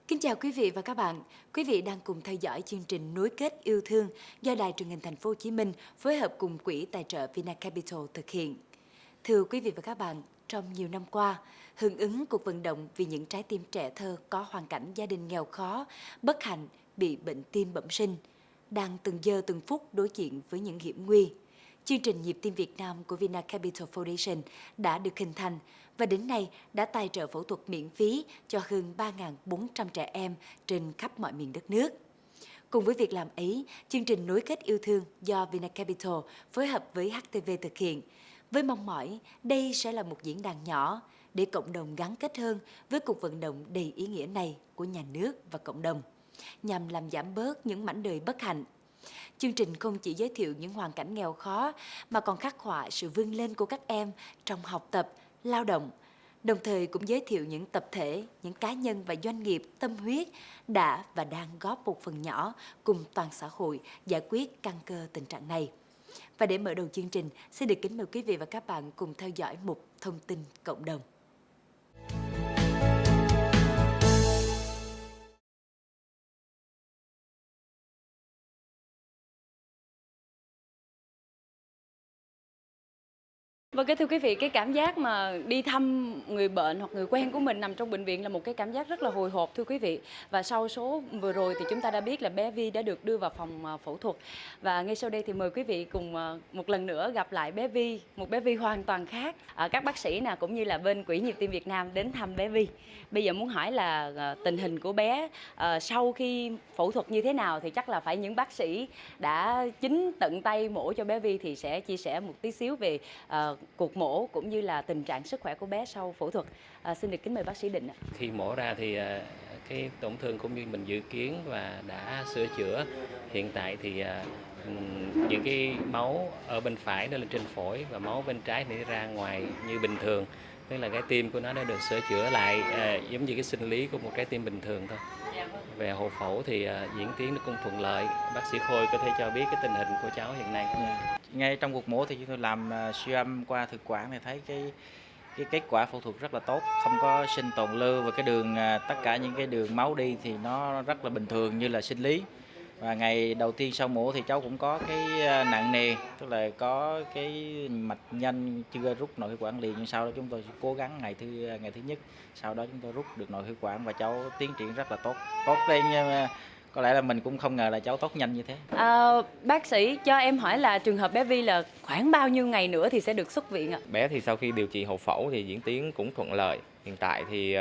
Kính chào quý vị và các bạn. Quý vị đang cùng theo dõi chương trình Nối kết yêu thương do Đài Truyền hình Thành phố Hồ Chí Minh phối hợp cùng Quỹ tài trợ Vinacapital thực hiện. Thưa quý vị và các bạn, trong nhiều năm qua, hưởng ứng cuộc vận động vì những trái tim trẻ thơ có hoàn cảnh gia đình nghèo khó, bất hạnh, bị bệnh tim bẩm sinh, đang từng giờ từng phút đối diện với những hiểm nguy. Chương trình Nhịp tim Việt Nam của Vinacapital Foundation đã được hình thành và đến nay đã tài trợ phẫu thuật miễn phí cho hơn 3.400 trẻ em trên khắp mọi miền đất nước. Cùng với việc làm ấy, chương trình Nối kết yêu thương do Vinacapital phối hợp với HTV thực hiện, với mong mỏi đây sẽ là một diễn đàn nhỏ để cộng đồng gắn kết hơn với cuộc vận động đầy ý nghĩa này của nhà nước và cộng đồng, nhằm làm giảm bớt những mảnh đời bất hạnh. Chương trình không chỉ giới thiệu những hoàn cảnh nghèo khó mà còn khắc họa sự vươn lên của các em trong học tập, lao động, đồng thời cũng giới thiệu những tập thể, những cá nhân và doanh nghiệp tâm huyết đã và đang góp một phần nhỏ cùng toàn xã hội giải quyết căn cơ tình trạng này. Và để mở đầu chương trình, xin được kính mời quý vị và các bạn cùng theo dõi một thông tin cộng đồng. Vâng, thưa quý vị, cái cảm giác mà đi thăm người bệnh hoặc người quen của mình nằm trong bệnh viện là một cái cảm giác rất là hồi hộp thưa quý vị. Và sau số vừa rồi thì chúng ta đã biết là bé Vi đã được đưa vào phòng phẫu thuật. Và ngay sau đây thì mời quý vị cùng một lần nữa gặp lại bé Vi, một bé Vi hoàn toàn khác. Các bác sĩ cũng như là bên Quỹ Nhịp tim Việt Nam đến thăm bé Vi. Bây giờ muốn hỏi là tình hình của bé sau khi phẫu thuật như thế nào thì chắc là phải những bác sĩ đã chính tận tay mổ cho bé Vi thì sẽ chia sẻ một tí xíu về cuộc mổ cũng như là tình trạng sức khỏe của bé sau phẫu thuật. Xin được kính mời bác sĩ Định ạ. Khi mổ ra thì cái tổn thương cũng như mình dự kiến và đã sửa chữa. Hiện tại thì những cái máu ở bên phải đó là trên phổi và máu bên trái thì ra ngoài như bình thường. Tức là cái tim của nó đã được sửa chữa lại giống như cái sinh lý của một trái tim bình thường thôi. Về hậu phẫu thì diễn tiến nó cũng thuận lợi. Bác sĩ Khôi có thể cho biết cái tình hình của cháu hiện nay. Ngay trong cuộc mổ thì chúng tôi làm siêu âm qua thực quản thì thấy cái kết quả phẫu thuật rất là tốt, không có sinh tồn lưu và cái đường tất cả những cái đường máu đi thì nó rất là bình thường như là sinh lý. Và ngày đầu tiên sau mổ thì cháu cũng có cái nặng nề, tức là có cái mạch nhanh chưa rút nội khí quản liền, nhưng sau đó chúng tôi cố gắng ngày thứ nhất, sau đó chúng tôi rút được nội khí quản và cháu tiến triển rất là tốt lên. Có lẽ là mình cũng không ngờ là cháu tốt nhanh như thế. Bác sĩ cho em hỏi là trường hợp bé Vi là khoảng bao nhiêu ngày nữa thì sẽ được xuất viện ạ? Bé thì sau khi điều trị hậu phẫu thì diễn tiến cũng thuận lợi. Hiện tại thì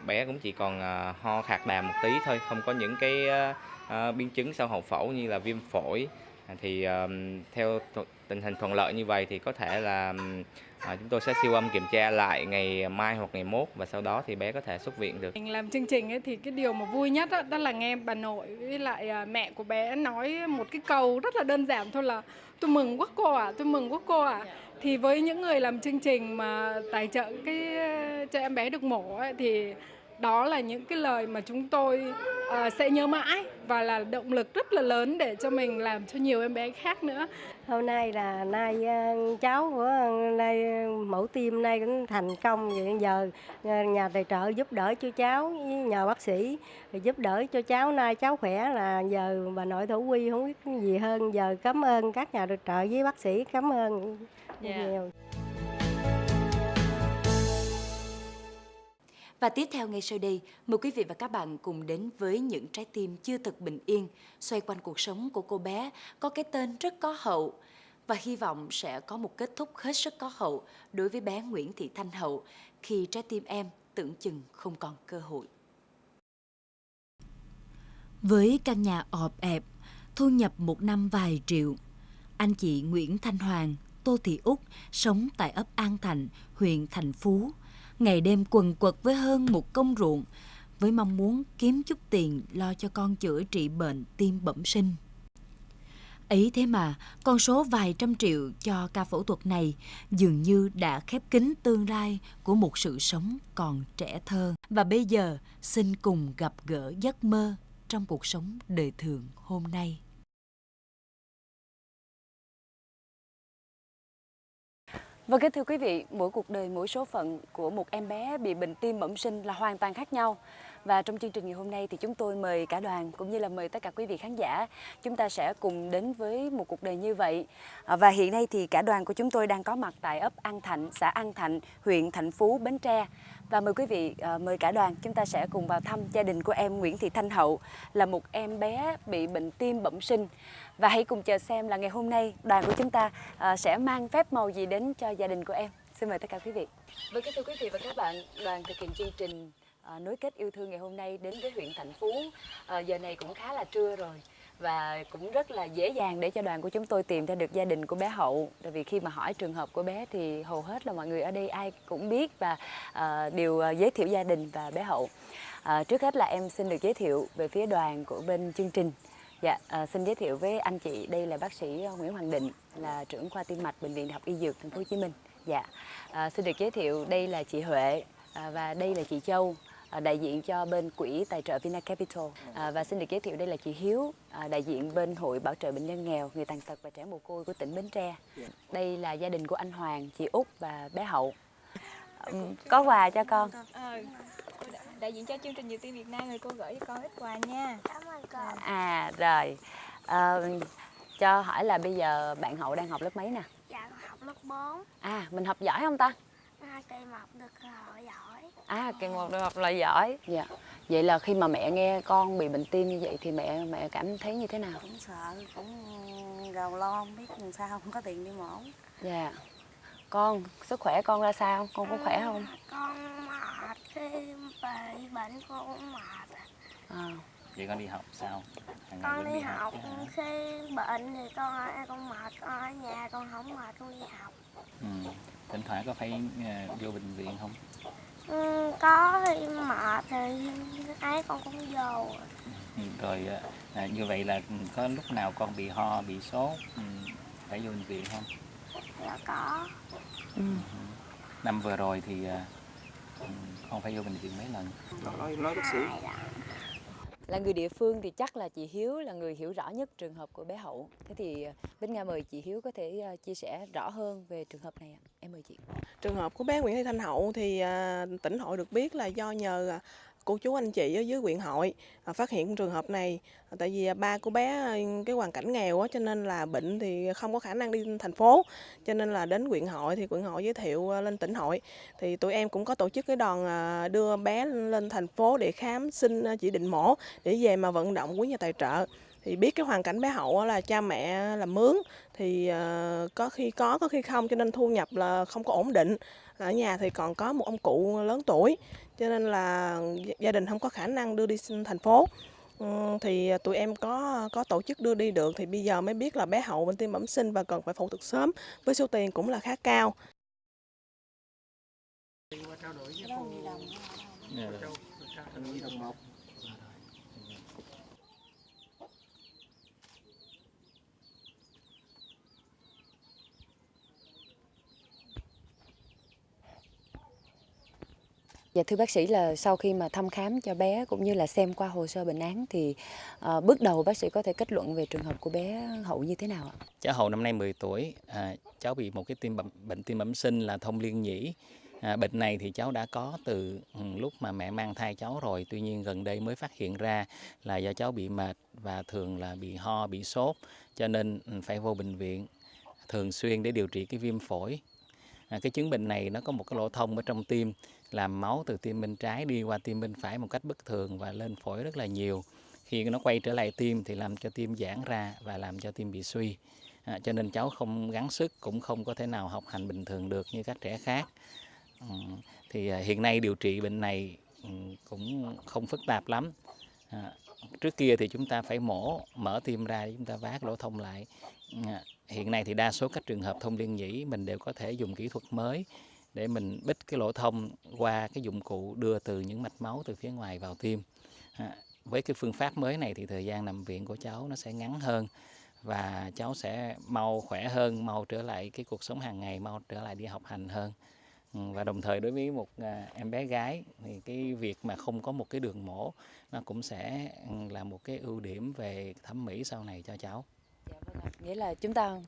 bé cũng chỉ còn ho khạc đàm một tí thôi, không có những cái biến chứng sau hậu phẫu như là viêm phổi. Thì theo tình hình thuận lợi như vậy thì có thể là chúng tôi sẽ siêu âm kiểm tra lại ngày mai hoặc ngày mốt và sau đó thì bé có thể xuất viện được. Mình làm chương trình ấy, thì cái điều mà vui nhất đó là nghe bà nội với lại mẹ của bé nói một cái câu rất là đơn giản thôi là tôi mừng quá cô ạ, tôi mừng quá cô ạ. Thì với những người làm chương trình mà tài trợ cho em bé được mổ ấy, thì đó là những cái lời mà chúng tôi sẽ nhớ mãi và là động lực rất là lớn để cho mình làm cho nhiều em bé khác nữa. Hôm nay là cháu của mẫu tim nay cũng thành công, vậy giờ nhà tài trợ giúp đỡ cho cháu với nhờ bác sĩ giúp đỡ cho cháu, nay cháu khỏe là giờ bà nội Thủ Quy không biết cái gì hơn, giờ cảm ơn các nhà tài trợ với bác sĩ, cảm ơn nhiều. Và tiếp theo ngay sau đây, mời quý vị và các bạn cùng đến với những trái tim chưa thật bình yên, xoay quanh cuộc sống của cô bé có cái tên rất có hậu và hy vọng sẽ có một kết thúc hết sức có hậu đối với bé Nguyễn Thị Thanh Hậu khi trái tim em tưởng chừng không còn cơ hội. Với căn nhà ọp ẹp, thu nhập một năm vài triệu, anh chị Nguyễn Thanh Hoàng, Tô Thị Út sống tại ấp An Thạnh, huyện Thạnh Phú, ngày đêm quần quật với hơn một công ruộng, với mong muốn kiếm chút tiền lo cho con chữa trị bệnh tim bẩm sinh. Ấy thế mà, con số vài trăm triệu cho ca phẫu thuật này dường như đã khép kín tương lai của một sự sống còn trẻ thơ. Và bây giờ, xin cùng gặp gỡ giấc mơ trong cuộc sống đời thường hôm nay. Vâng, thưa quý vị, mỗi cuộc đời, mỗi số phận của một em bé bị bệnh tim bẩm sinh là hoàn toàn khác nhau. Và trong chương trình ngày hôm nay thì chúng tôi mời cả đoàn cũng như là mời tất cả quý vị khán giả, chúng ta sẽ cùng đến với một cuộc đời như vậy. Và hiện nay thì cả đoàn của chúng tôi đang có mặt tại ấp An Thạnh, xã An Thạnh, huyện Thạnh Phú, Bến Tre. Và mời quý vị, mời cả đoàn chúng ta sẽ cùng vào thăm gia đình của em Nguyễn Thị Thanh Hậu, là một em bé bị bệnh tim bẩm sinh. Và hãy cùng chờ xem là ngày hôm nay đoàn của chúng ta sẽ mang phép màu gì đến cho gia đình của em. Xin mời tất cả quý vị. Vâng, kính thưa quý vị và các bạn, đoàn thực hiện chương trình nối kết yêu thương ngày hôm nay đến với huyện Thạnh Phú. Giờ này cũng khá là trưa rồi và cũng rất là dễ dàng để cho đoàn của chúng tôi tìm ra được gia đình của bé Hậu. Tại vì khi mà hỏi trường hợp của bé thì hầu hết là mọi người ở đây ai cũng biết và đều giới thiệu gia đình và bé Hậu. Trước hết là em xin được giới thiệu về phía đoàn của bên chương trình. Dạ, xin giới thiệu với anh chị, đây là bác sĩ Nguyễn Hoàng Định, là trưởng khoa tim mạch Bệnh viện Đại học Y Dược Thành phố Hồ Chí Minh. Dạ, xin được giới thiệu đây là chị Huệ và đây là chị Châu, đại diện cho bên quỹ tài trợ Vinacapital. Và xin được giới thiệu đây là chị Hiếu, đại diện bên Hội Bảo trợ Bệnh nhân nghèo, người tàn tật và trẻ mồ côi của tỉnh Bến Tre. Đây là gia đình của anh Hoàng, chị Út và bé Hậu. Có quà cho con. Đại diện cho chương trình Nhiều Tim Việt Nam, người cô gửi cho con ít quà nha. Cảm ơn cô. Rồi, cho hỏi là bây giờ bạn Hậu đang học lớp mấy nè? Dạ con học lớp 4. Mình học giỏi không ta? Kỳ một được hội giỏi. Kỳ một được học là giỏi. Dạ. Vậy là khi mà mẹ nghe con bị bệnh tim như vậy thì mẹ cảm thấy như thế nào? Cũng sợ, cũng rầu lo, không biết làm sao, không có tiền đi mổ. Dạ. Con, sức khỏe con ra sao? Con có khỏe không? Con mệt, khi bị bệnh con cũng mệt. Vậy con đi học sao? Con đi học, khi bệnh thì con mệt, con ở nhà con không mệt, con đi học. Thỉnh thoảng có phải vô bệnh viện không? Có khi mệt thì ấy con cũng vô. Rồi như vậy là có lúc nào con bị ho, bị sốt, phải vô bệnh viện không? Dạ có. Năm vừa rồi thì con phải vô bệnh viện mấy lần? Nói bác sĩ. Là người địa phương thì chắc là chị Hiếu là người hiểu rõ nhất trường hợp của bé Hậu. Thế thì Bích Nga mời chị Hiếu có thể chia sẻ rõ hơn về trường hợp này ạ. Em mời chị. Trường hợp của bé Nguyễn Thị Thanh Hậu thì tỉnh hội được biết là do nhờ cô chú anh chị ở dưới huyện hội phát hiện trường hợp này. Tại vì ba của bé cái hoàn cảnh nghèo cho nên là bệnh thì không có khả năng đi thành phố, cho nên là đến huyện hội thì huyện hội giới thiệu lên tỉnh hội. Thì tụi em cũng có tổ chức cái đoàn đưa bé lên thành phố để khám, xin chỉ định mổ để về mà vận động quý nhà tài trợ. Thì biết cái hoàn cảnh bé Hậu là cha mẹ làm mướn thì có khi có khi không, cho nên thu nhập là không có ổn định. Ở nhà thì còn có một ông cụ lớn tuổi, cho nên là gia đình không có khả năng đưa đi thành phố. Thì tụi em có tổ chức đưa đi được, thì bây giờ mới biết là bé Hậu bệnh tim bẩm sinh và cần phải phẫu thuật sớm với số tiền cũng là khá cao. Dạ thưa bác sĩ, là sau khi mà thăm khám cho bé cũng như là xem qua hồ sơ bệnh án thì bước đầu bác sĩ có thể kết luận về trường hợp của bé Hậu như thế nào ạ? Cháu Hậu năm nay 10 tuổi, cháu bị một cái bệnh tim bẩm sinh là thông liên nhĩ. Bệnh này thì cháu đã có từ lúc mà mẹ mang thai cháu rồi, tuy nhiên gần đây mới phát hiện ra là do cháu bị mệt và thường là bị ho, bị sốt, cho nên phải vô bệnh viện thường xuyên để điều trị cái viêm phổi. Cái chứng bệnh này nó có một cái lỗ thông ở trong tim, làm máu từ tim bên trái đi qua tim bên phải một cách bất thường và lên phổi rất là nhiều. Khi nó quay trở lại tim thì làm cho tim giãn ra và làm cho tim bị suy. Cho nên cháu không gắng sức, cũng không có thể nào học hành bình thường được như các trẻ khác. Thì hiện nay điều trị bệnh này cũng không phức tạp lắm. Trước kia thì chúng ta phải mở tim ra để chúng ta vá cái lỗ thông lại. Hiện nay thì đa số các trường hợp thông liên nhĩ mình đều có thể dùng kỹ thuật mới để mình bích cái lỗ thông qua cái dụng cụ đưa từ những mạch máu từ phía ngoài vào tim. Với cái phương pháp mới này thì thời gian nằm viện của cháu nó sẽ ngắn hơn và cháu sẽ mau khỏe hơn, mau trở lại cái cuộc sống hàng ngày, mau trở lại đi học hành hơn. Và đồng thời đối với một em bé gái thì cái việc mà không có một cái đường mổ nó cũng sẽ là một cái ưu điểm về thẩm mỹ sau này cho cháu. Dạ, vâng ạ. Nghĩa là chúng ta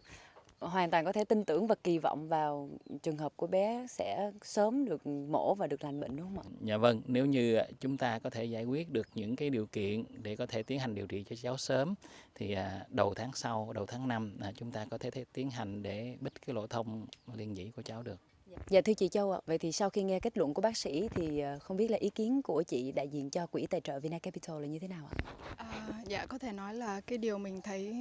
hoàn toàn có thể tin tưởng và kỳ vọng vào trường hợp của bé sẽ sớm được mổ và được lành bệnh đúng không ạ? Dạ vâng, nếu như chúng ta có thể giải quyết được những cái điều kiện để có thể tiến hành điều trị cho cháu sớm thì đầu tháng sau, đầu tháng 5 chúng ta có thể tiến hành để bích cái lỗ thông liên nhĩ của cháu được. Dạ thưa chị Châu ạ, vậy thì sau khi nghe kết luận của bác sĩ thì không biết là ý kiến của chị đại diện cho quỹ tài trợ Vinacapital là như thế nào ạ? Dạ có thể nói là cái điều mình thấy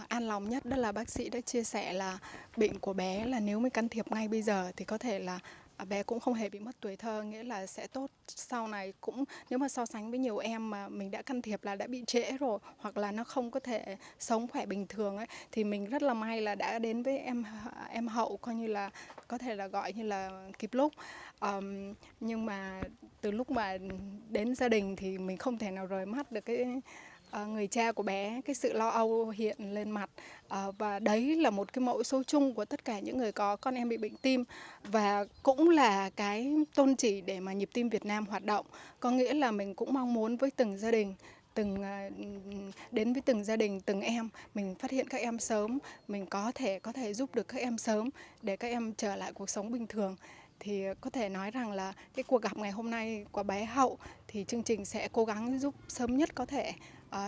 an lòng nhất đó là bác sĩ đã chia sẻ là bệnh của bé là nếu mới can thiệp ngay bây giờ thì có thể là bé cũng không hề bị mất tuổi thơ, nghĩa là sẽ tốt sau này. Cũng nếu mà so sánh với nhiều em mà mình đã can thiệp là đã bị trễ rồi hoặc là nó không có thể sống khỏe bình thường ấy, thì mình rất là may là đã đến với em Hậu, coi như là có thể là gọi như là kịp lúc. Nhưng mà từ lúc mà đến gia đình thì mình không thể nào rời mắt được cái người cha của bé, cái sự lo âu hiện lên mặt, và đấy là một cái mẫu số chung của tất cả những người có con em bị bệnh tim, và cũng là cái tôn chỉ để mà Nhịp tim Việt Nam hoạt động. Có nghĩa là mình cũng mong muốn với từng gia đình, đến với từng gia đình, từng em, mình phát hiện các em sớm, mình có thể giúp được các em sớm để các em trở lại cuộc sống bình thường. Thì có thể nói rằng là cái cuộc gặp ngày hôm nay của bé Hậu thì chương trình sẽ cố gắng giúp sớm nhất có thể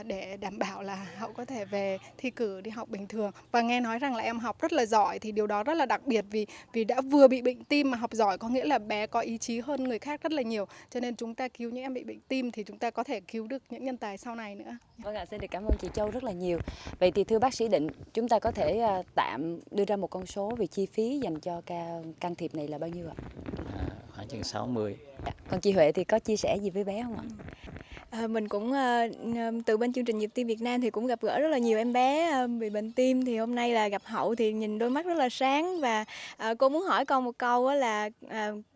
để đảm bảo là Hậu có thể về thi cử đi học bình thường. Và nghe nói rằng là em học rất là giỏi thì điều đó rất là đặc biệt, vì đã vừa bị bệnh tim mà học giỏi, có nghĩa là bé có ý chí hơn người khác rất là nhiều. Cho nên chúng ta cứu những em bị bệnh tim thì chúng ta có thể cứu được những nhân tài sau này nữa. Vâng ạ, xin được cảm ơn chị Châu rất là nhiều. Vậy thì thưa bác sĩ Định, chúng ta có thể tạm đưa ra một con số về chi phí dành cho ca can thiệp này là bao nhiêu ạ? Khoảng chừng 60. Còn chị Huệ thì có chia sẻ gì với bé không ạ? Mình cũng từ bên chương trình Nhịp tim Việt Nam thì cũng gặp gỡ rất là nhiều em bé bị bệnh tim, thì hôm nay là gặp Hậu thì nhìn đôi mắt rất là sáng, và cô muốn hỏi con một câu là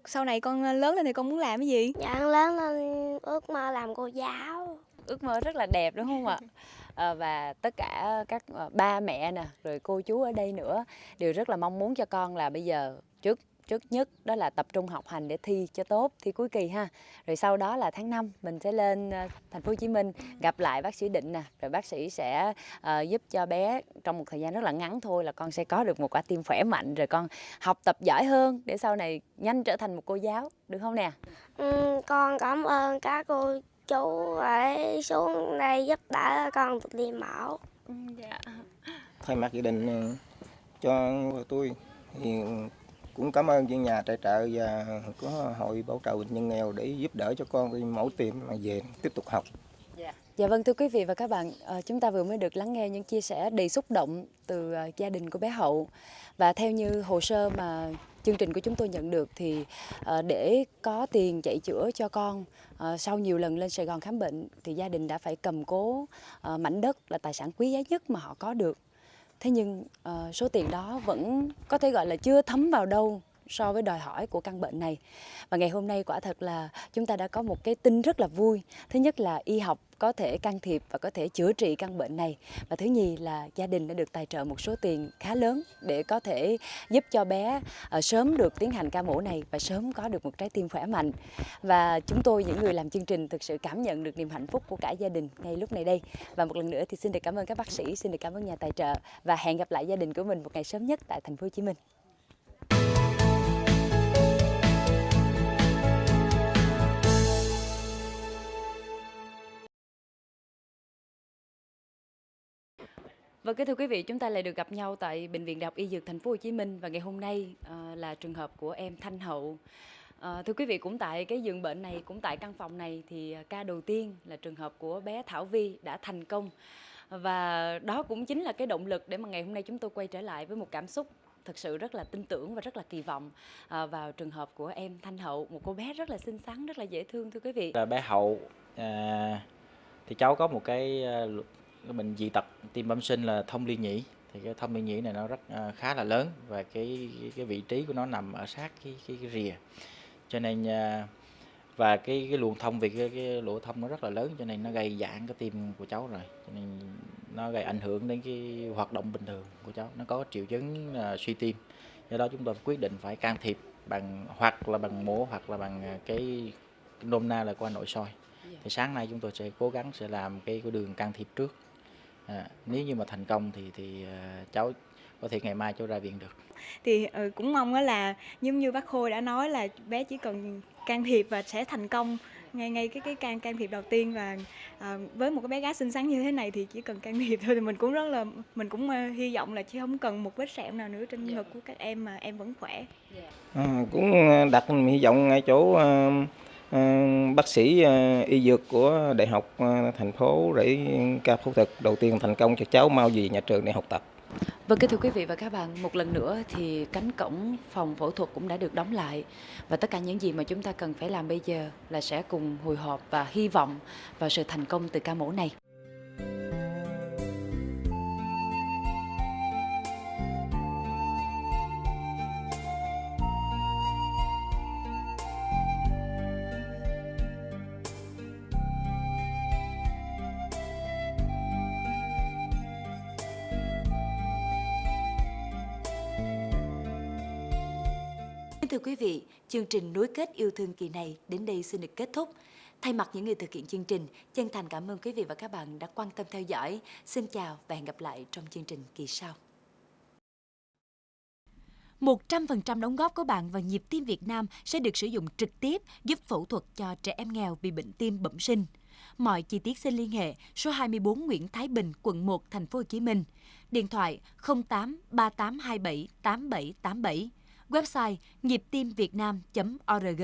sau này con lớn lên thì con muốn làm cái gì? Dạ lớn lên ước mơ làm cô giáo. Ước mơ rất là đẹp đúng không ạ? Và tất cả các ba mẹ nè, rồi cô chú ở đây nữa đều rất là mong muốn cho con là bây giờ trước nhất đó là tập trung học hành để thi cho tốt, thi cuối kỳ ha. Rồi sau đó là tháng 5 mình sẽ lên thành phố Hồ Chí Minh gặp lại bác sĩ Định nè, rồi bác sĩ sẽ giúp cho bé trong một thời gian rất là ngắn thôi là con sẽ có được một quả tim khỏe mạnh, rồi con học tập giỏi hơn để sau này nhanh trở thành một cô giáo, được không nè? Con cảm ơn các cô chú ấy xuống đây giúp đỡ con được đi mẫu. Dạ. Thay mặt gia đình cho tôi thì cũng cảm ơn những nhà tài trợ và có hội bảo trợ bệnh nhân nghèo để giúp đỡ cho con đi mẫu tim mà về tiếp tục học. Dạ vâng, thưa quý vị và các bạn, chúng ta vừa mới được lắng nghe những chia sẻ đầy xúc động từ gia đình của bé Hậu. Và theo như hồ sơ mà chương trình của chúng tôi nhận được thì để có tiền chạy chữa cho con, sau nhiều lần lên Sài Gòn khám bệnh thì gia đình đã phải cầm cố mảnh đất là tài sản quý giá nhất mà họ có được. Thế nhưng số tiền đó vẫn có thể gọi là chưa thấm vào đâu so với đòi hỏi của căn bệnh này. Và ngày hôm nay quả thật là chúng ta đã có một cái tin rất là vui. Thứ nhất là y học có thể can thiệp và có thể chữa trị căn bệnh này. Và thứ nhì là gia đình đã được tài trợ một số tiền khá lớn để có thể giúp cho bé sớm được tiến hành ca mổ này và sớm có được một trái tim khỏe mạnh. Và chúng tôi, những người làm chương trình, thực sự cảm nhận được niềm hạnh phúc của cả gia đình ngay lúc này đây. Và một lần nữa thì xin được cảm ơn các bác sĩ, xin được cảm ơn nhà tài trợ và hẹn gặp lại gia đình của mình một ngày sớm nhất tại thành phố Hồ Chí Minh. Vâng, kính thưa quý vị, chúng ta lại được gặp nhau tại Bệnh viện Đại học Y Dược Thành phố Hồ Chí Minh và ngày hôm nay là trường hợp của em Thanh Hậu. Thưa quý vị, cũng tại cái giường bệnh này, cũng tại căn phòng này thì ca đầu tiên là trường hợp của bé Thảo Vi đã thành công. Và đó cũng chính là cái động lực để mà ngày hôm nay chúng tôi quay trở lại với một cảm xúc thực sự rất là tin tưởng và rất là kỳ vọng vào trường hợp của em Thanh Hậu, một cô bé rất là xinh xắn, rất là dễ thương thưa quý vị. Là bé Hậu thì cháu có một cái bệnh dị tật tim bẩm sinh là thông liên nhĩ. Thì cái thông liên nhĩ này nó rất khá là lớn và cái vị trí của nó nằm ở sát cái rìa, cho nên và cái luồng thông, vì cái lỗ thông nó rất là lớn cho nên nó gây giãn cái tim của cháu rồi, cho nên nó gây ảnh hưởng đến cái hoạt động bình thường của cháu, nó có triệu chứng suy tim. Do đó chúng tôi quyết định phải can thiệp hoặc là bằng mổ hoặc là bằng cái nôm na là qua nội soi. Thì sáng nay chúng tôi sẽ cố gắng sẽ làm cái đường can thiệp trước. Nếu như mà thành công thì cháu có thể ngày mai cháu ra viện được. Thì cũng mong á là giống như bác Khôi đã nói là bé chỉ cần can thiệp và sẽ thành công ngay cái can thiệp đầu tiên, và với một cái bé gái xinh xắn như thế này thì chỉ cần can thiệp thôi thì mình cũng hy vọng là chỉ không cần một vết sẹo nào nữa trên ngực của các em mà em vẫn khỏe. Cũng đặt hy vọng ngay chỗ bác sĩ y dược của Đại học thành phố để ca phẫu thuật đầu tiên thành công cho cháu mau về nhà trường để học tập. Vâng, kính thưa quý vị và các bạn, một lần nữa thì cánh cổng phòng phẫu thuật cũng đã được đóng lại. Và tất cả những gì mà chúng ta cần phải làm bây giờ là sẽ cùng hồi hộp và hy vọng vào sự thành công từ ca mổ này. Thưa quý vị, chương trình nối kết yêu thương kỳ này đến đây xin được kết thúc. Thay mặt những người thực hiện chương trình, chân thành cảm ơn quý vị và các bạn đã quan tâm theo dõi. Xin chào và hẹn gặp lại trong chương trình kỳ sau. 100% đóng góp của bạn vào Nhịp tim Việt Nam sẽ được sử dụng trực tiếp giúp phẫu thuật cho trẻ em nghèo bị bệnh tim bẩm sinh. Mọi chi tiết xin liên hệ số 24 Nguyễn Thái Bình, quận 1, thành phố Hồ Chí Minh. Điện thoại 08 3827 8787. Website nhịp tim việt nam.org.